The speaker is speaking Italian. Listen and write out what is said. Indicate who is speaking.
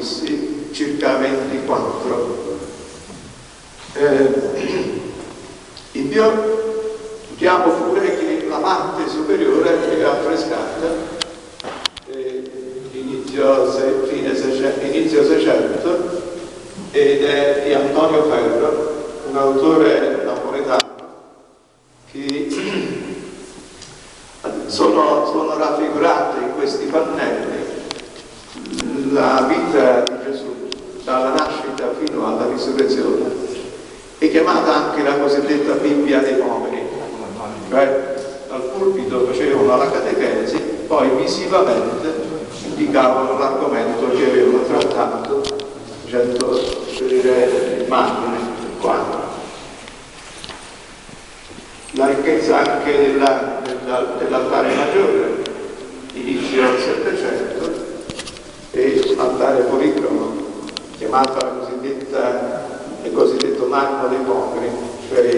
Speaker 1: crocifissi, circa 24. In più notiamo pure che la parte superiore è affrescata inizio 600 ed è di Antonio Ferro, un autore napoletano, che sono raffigurate in questi pannelli la vita di Gesù dalla nascita fino alla risurrezione. È chiamata anche la cosiddetta Bibbia dei poveri, cioè dal pulpito facevano la catechesi, poi visivamente indicavano l'argomento che avevano trattato, facendo vedere l'immagine, il quadro. La ricchezza anche dell'altare maggiore, inizio del Settecento, e l'altare policromo, chiamata il cosiddetto marmo dei poveri, cioè